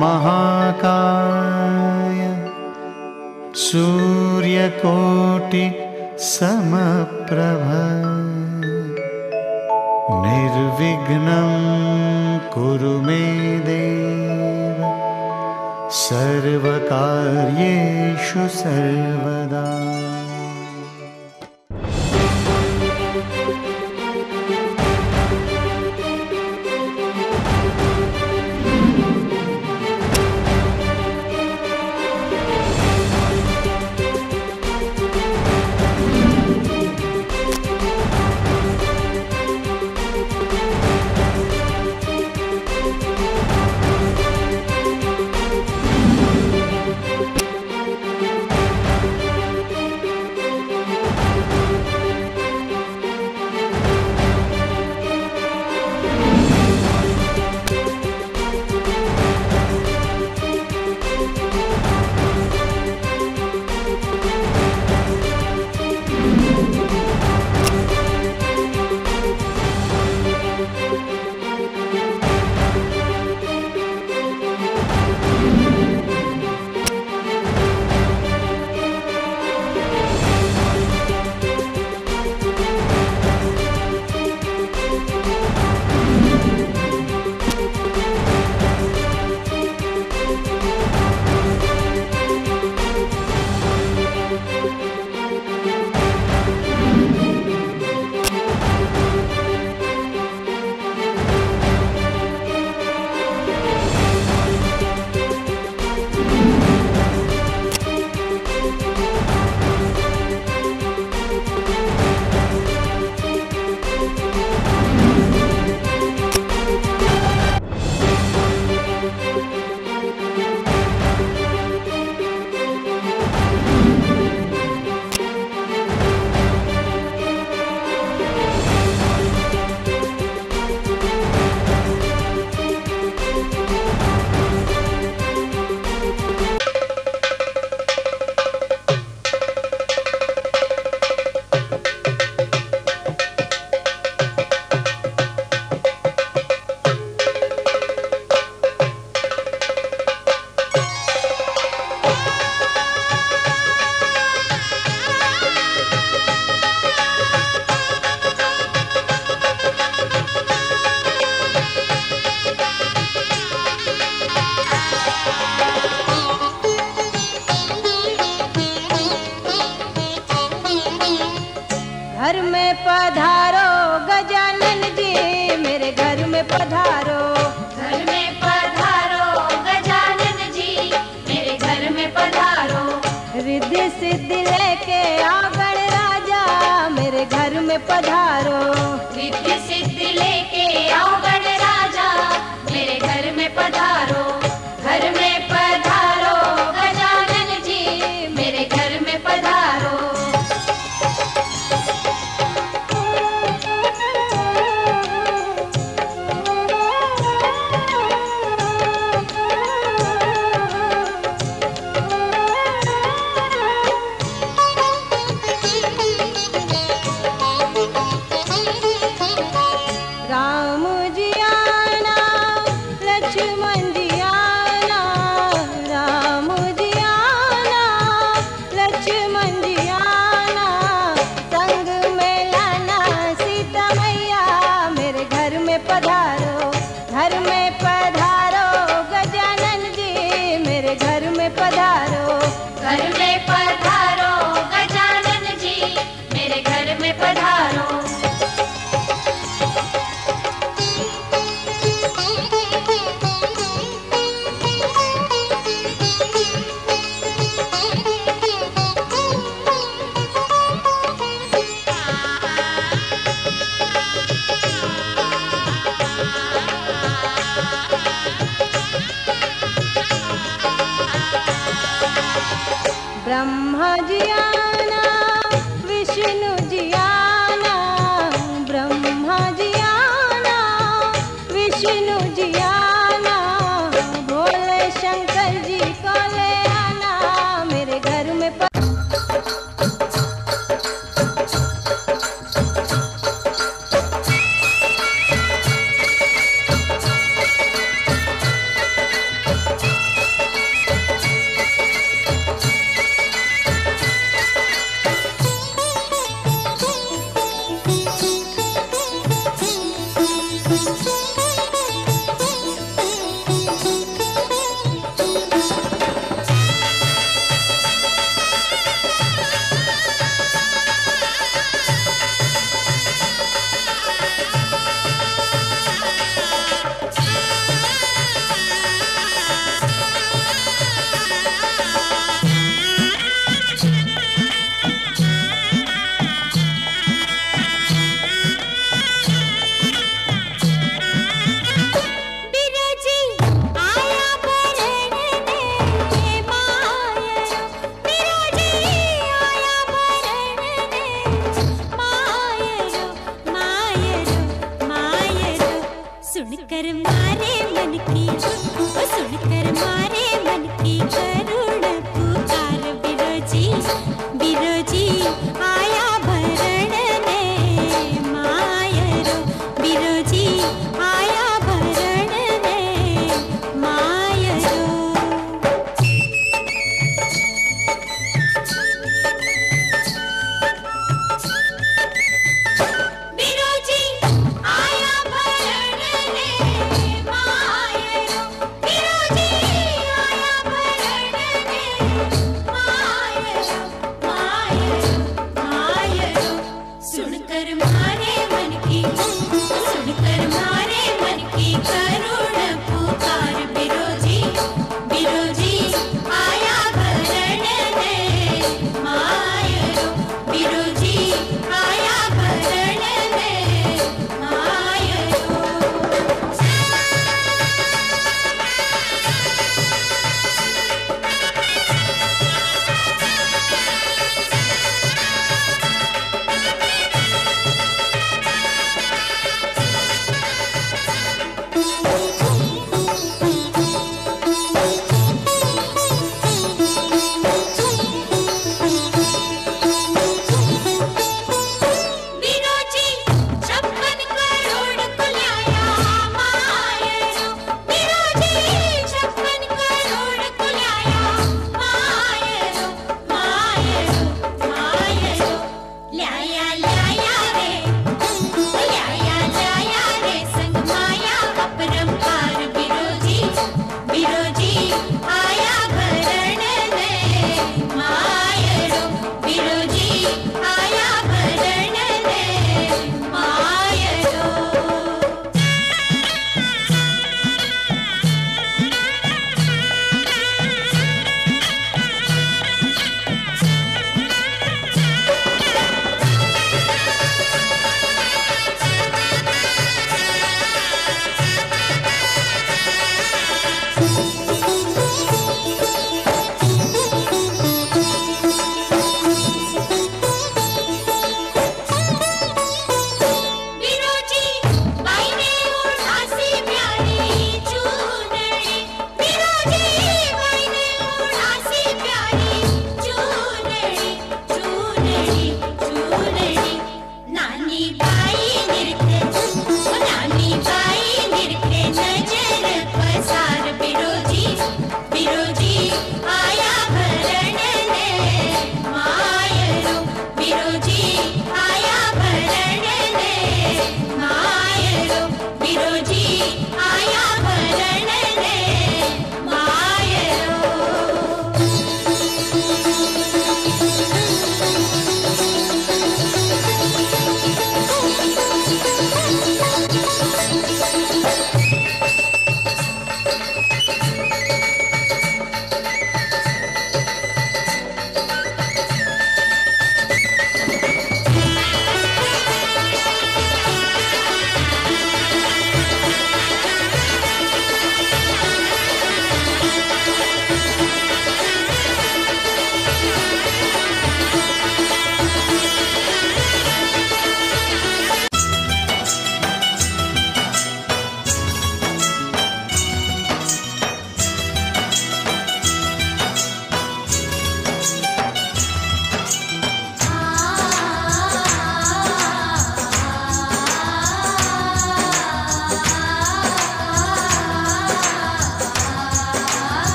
महाकाय सूर्यकोटि समप्रभ निर्विघ्नं कुरु मे देव सर्वकार्येषु सर्वदा। घर में पधारो गजानन जी, मेरे घर में पधारो। घर में पधारो गजानन जी, मेरे घर में पधारो। रिद्धि सिद्धि लेके आओ गणराजा, मेरे घर में पधारो। रिद्धि सिद्धि लेके आओ गणराजा, मेरे घर में पधारो। घर में पधारो गजानन जी, मेरे घर में पधारो। राम जी आना, लक्ष्मण जी आना, राम जी आना, लक्ष्मण जी आना, संग में लाना सीता मैया, मेरे घर में पधारो। घर में पधारो गजानन जी, मेरे घर में पधारो। घर में पधारो गजानन जी, मेरे घर में पधारो। ब्रह्मा जी आना, विष्णु जी आना, ब्रह्मा जी आना, विष्णु जी आना, भोले शंकर जी को ले आना, मेरे घर में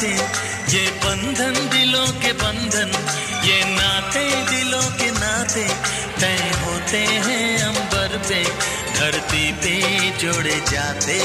नाते, ये बंधन दिलों के बंधन, ये नाते दिलों के नाते तय होते हैं अंबर पे, धरती पे जोड़े जाते।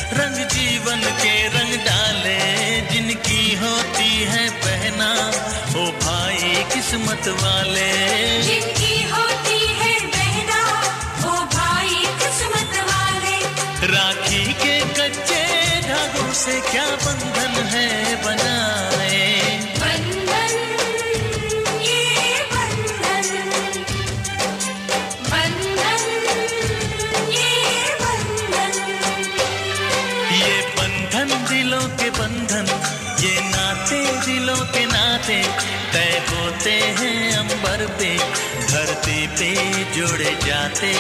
रंग जीवन के रंग डाले, जिनकी होती है पहना ओ भाई किस्मत वाले, जिनकी होती है बहना ओ भाई किस्मत वाले। राखी के कच्चे धागों से क्या बंधन है बनाए, बंधन ये बंधन, बंधन ये बंधन, ये बंधन दिलों के बंधन, ये नाते दिलों के नाते तय होते हैं अंबर पे, धरती पे जोड़े जाते।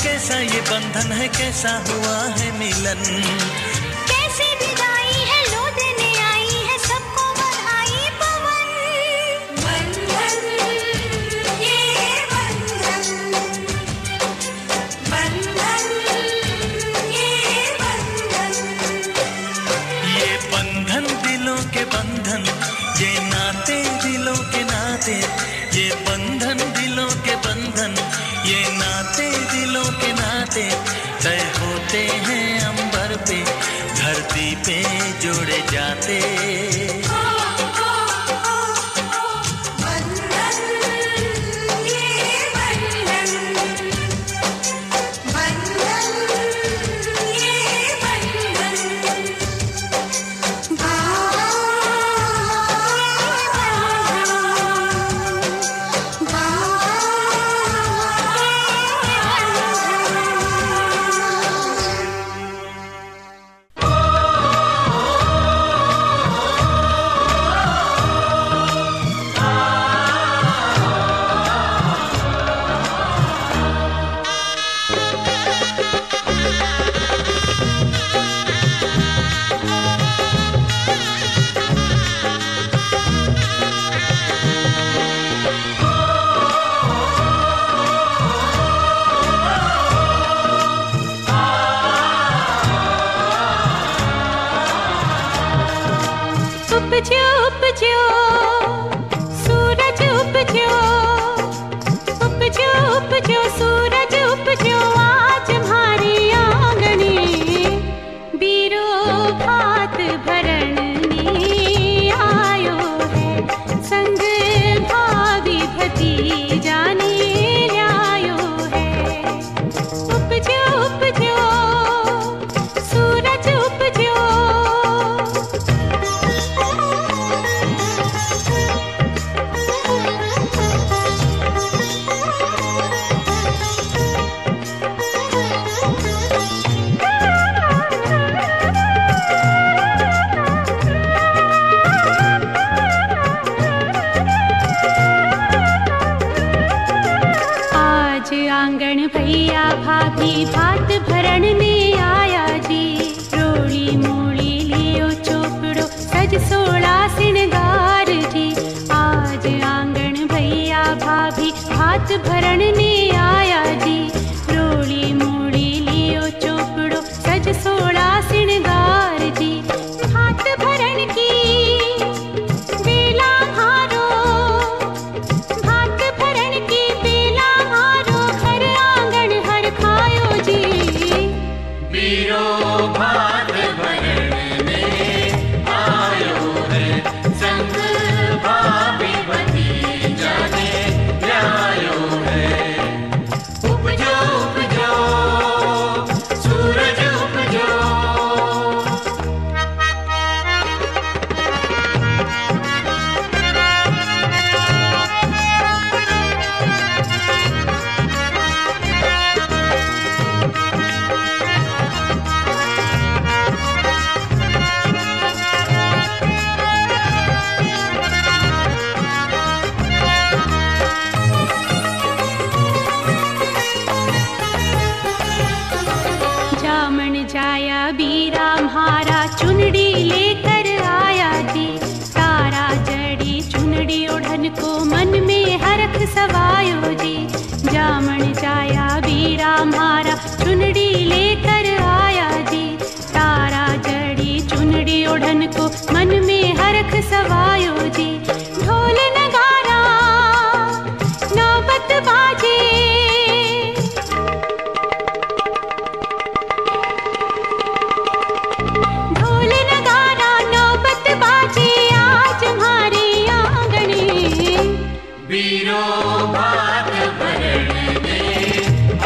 कैसा ये बंधन है, कैसा हुआ है मिलन, कैसी विदाई है लो देने आई है सबको बधाई पवन। बंधन ये बंधन, बंधन ये बंधन, ये बंधन दिलों के बंधन, ये नाते दिलों के नाते, ये बंधन दिलों के बंधन, ये नाते दिलों के नाते तय होते हैं अंबर पे, धरती पे जोड़े जाते। उपजो सूरज उपजो, उपजो उपजो सूरज उपजो आज हमारी आंगने, बीरो भात भरण ने आयो है, संग भाभी भतीजा ने लायो है। उपजो उपजो सूरज उपजो, आंगन भैया भाभी भात भरण में आया जी, रोली मूली लियो चोपड़ो सज सोला सिंगार जी। आज आंगन भैया भाभी भात भरण में आया जी, रोली मूली लियो चोपड़ो सज सोला सिंगार जी। भात भरण की बेला हारो, भात भरण की बेला हारो, घर आंगन हर खायो जी। बीरो भात भरण में आयो है, संग भाभी भतीजा ने लायो है। उपजो उपजो सूरज उपजो, जामन जाया बीरा म्हारा चुनड़ी लेकर आया जी, तारा जड़ी चुनड़ी ओढ़न को मन में हरख सवायो जी। जामन जाया बीरा म्हारा चुनड़ी लेकर आया जी, तारा जड़ी चुनड़ी ओढ़न को मन में हरख सवायो जी। ढोल नगारा नौबत बाजे, ढोल नगारा नौबत बाजे आज हमारी आंगने, बीरो भात भरण में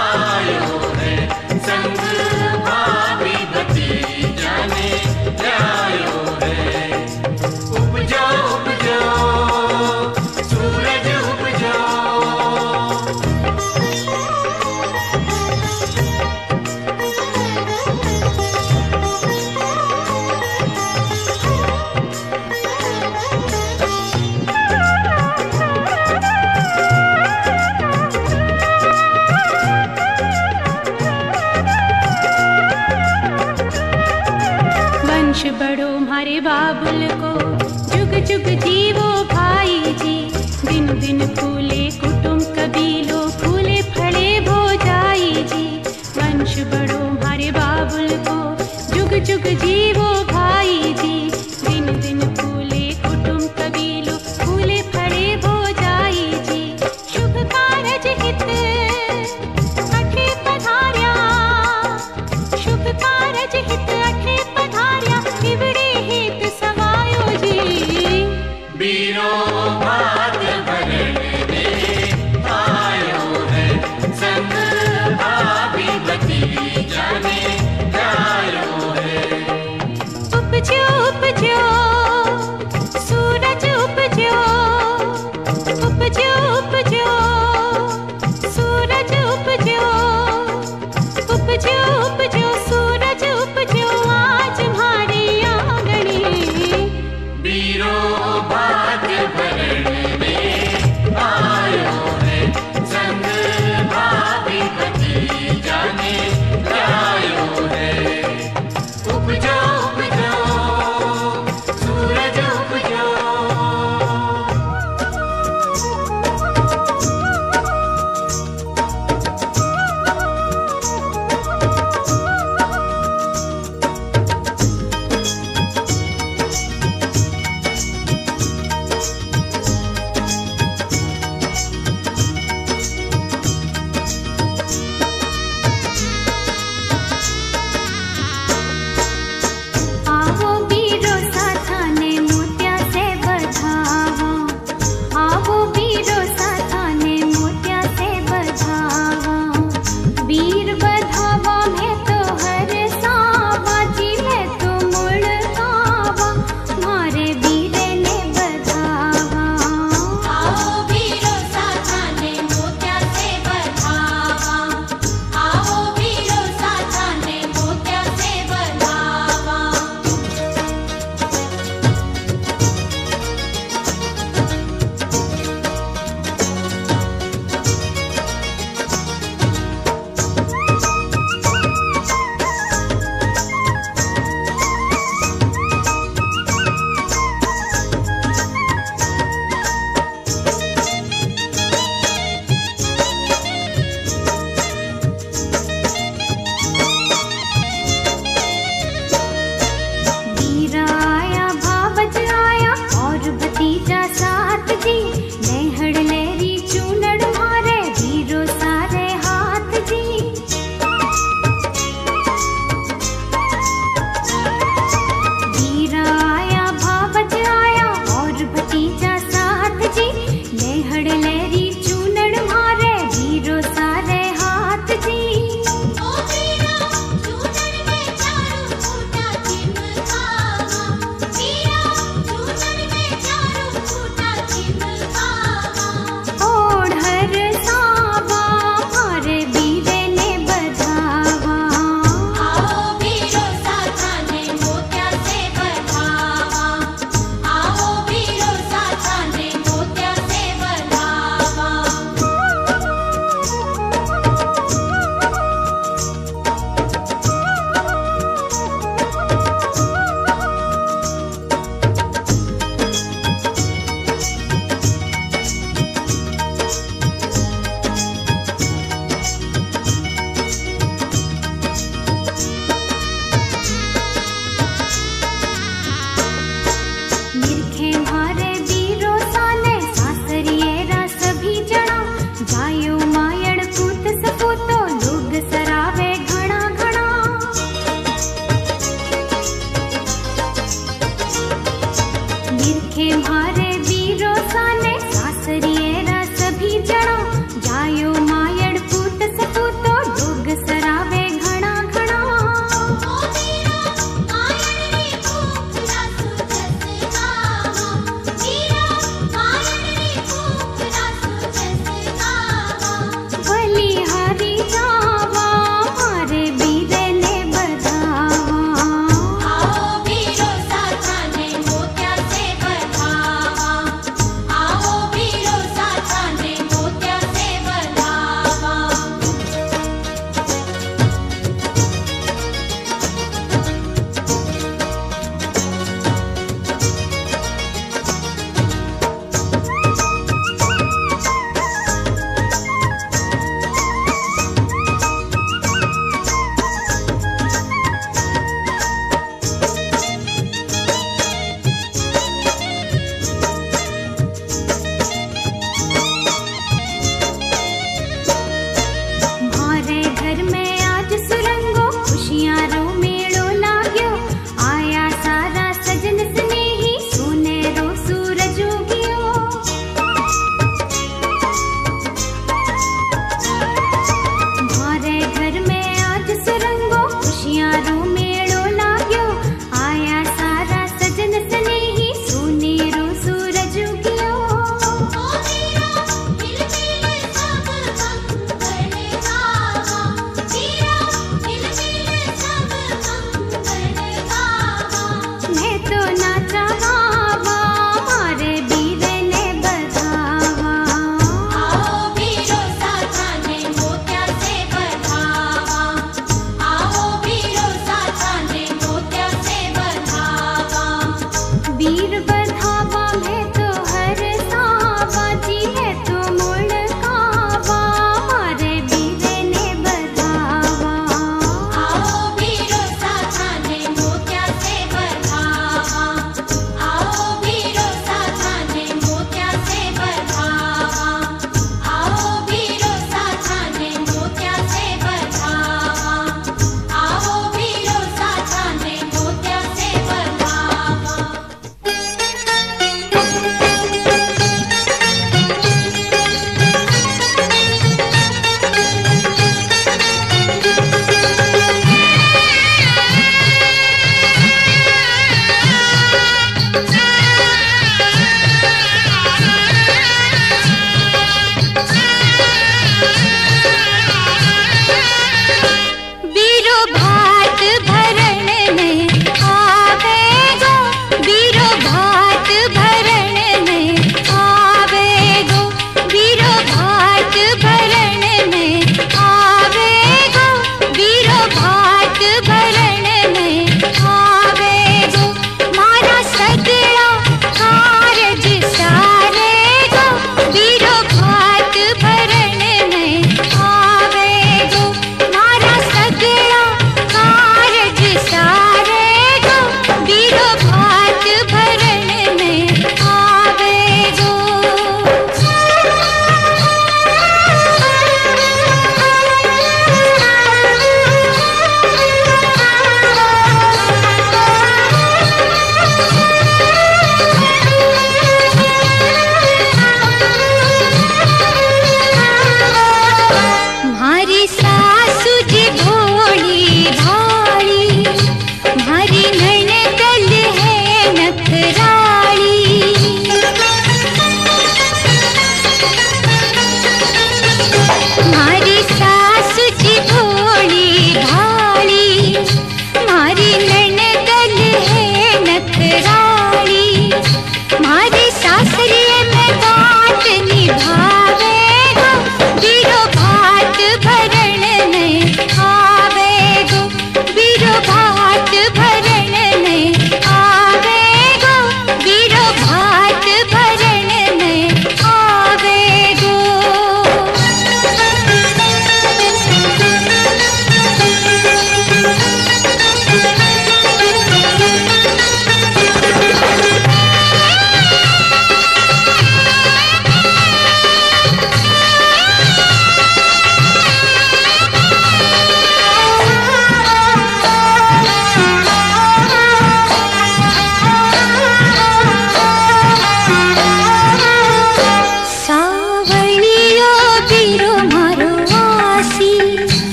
आयो है, संग भाभी भतीजा ने लायो है। उपजो उपजो सूरज उपजो,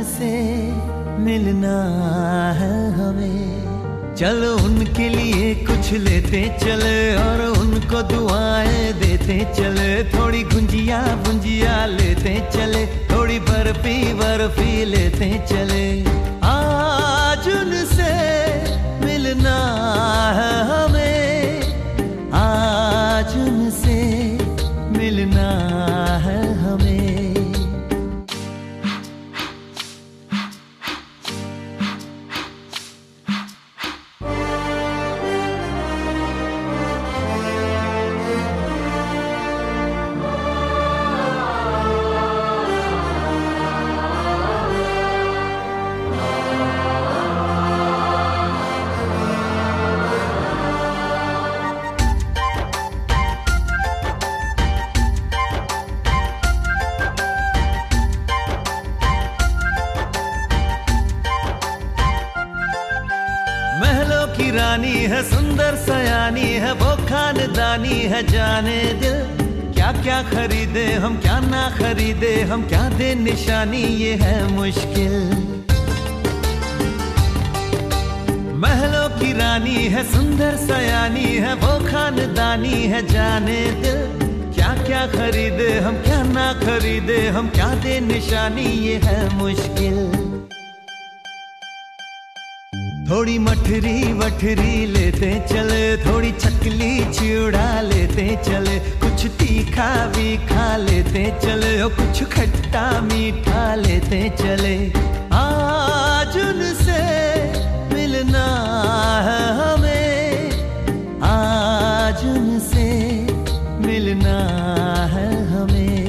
से मिलना है हमें। चलो उनके लिए कुछ लेते चले और उनको दुआएं देते चले। थोड़ी गुंजिया गुंजिया लेते चले, थोड़ी बर्फी बर्फी लेते चले। आज उनसे मिलना है हमें, आज उनसे मिलना है हमें। महलों की रानी है, सुंदर सयानी है, वो खानदानी है जाने दिल। क्या क्या खरीदे हम, क्या ना खरीदे हम, क्या दे निशानी, ये है मुश्किल। महलों की रानी है, सुंदर सयानी है, वो खानदानी है जाने दिल। क्या क्या खरीदे हम, क्या ना खरीदे हम, क्या दे निशानी, ये है मुश्किल। थोड़ी मठरी वठरी लेते चले, थोड़ी चकली चिड़ा लेते चले। कुछ तीखा भी खा लेते चले, और कुछ खट्टा मीठा लेते चले। आज उनसे मिलना है हमें, आज उनसे मिलना है हमें।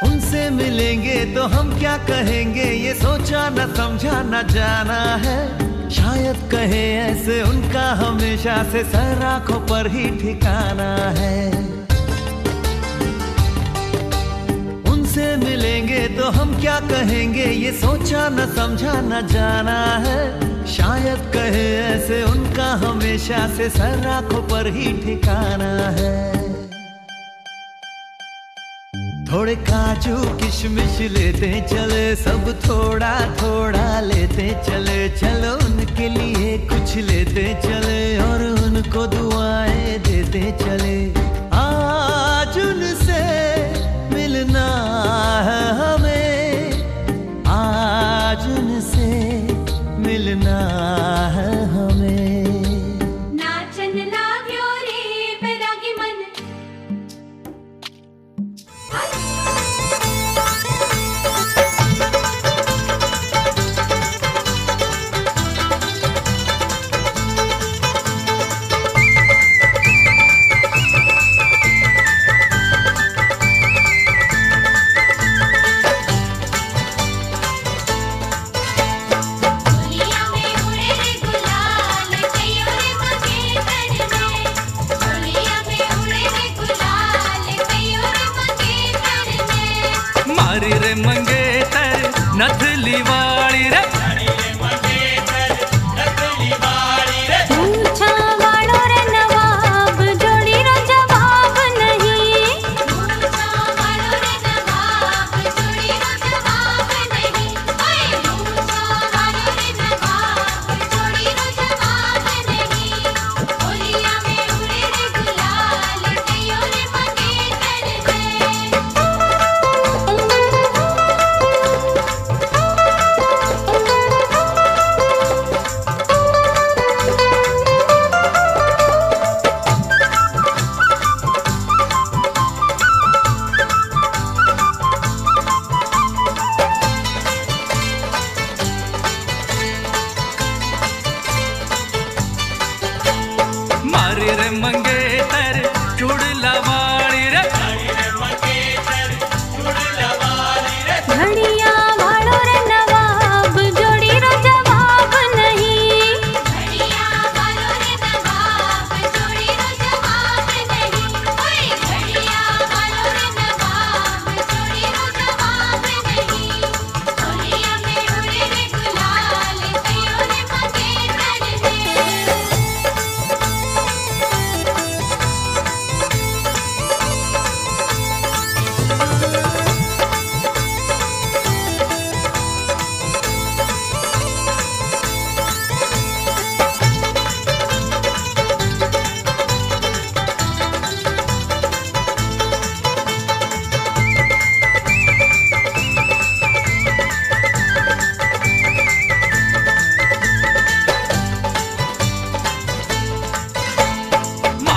उनसे मिलेंगे तो हम क्या कहेंगे, ये सोचा न समझा न जाना है। शायद कहे ऐसे उनका हमेशा से सर आंखों पर ही ठिकाना है। उनसे मिलेंगे तो हम क्या कहेंगे, ये सोचा न समझा न जाना है। शायद कहे ऐसे उनका हमेशा से सर आंखों पर ही ठिकाना है। थोड़े काजू किशमिश लेते चले, सब थोड़ा थोड़ा लेते चले। चलो उनके लिए कुछ लेते चले और उनको दुआएं देते चले। आज उनसे मिलना है हमें, आज उनसे मिलना है हमें। नाचन लाग्यो रे बैरागी मन, मारी रे मंगेतर नथली वाली रे, पूछा वालो रे नवाब, जोड़ी रो जवाब नहीं। पूछा वालो रे नवाब, जोड़ी रो जवाब नहीं। ओए पूछा वालो रे नवाब, जोड़ी रो जवाब नहीं। होलिया में उड़े रे गुलाल, कइयो रे मंगेतर से।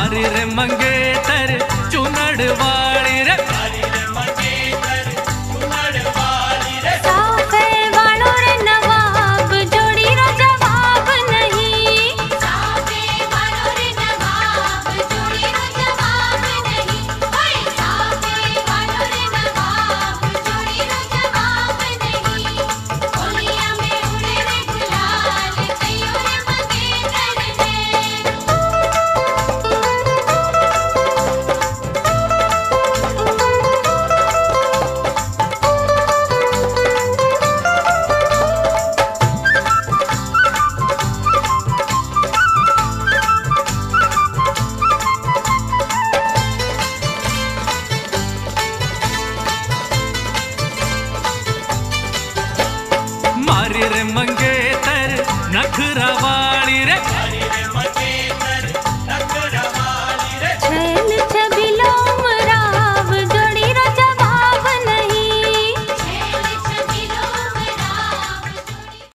मारी रे मंगेतर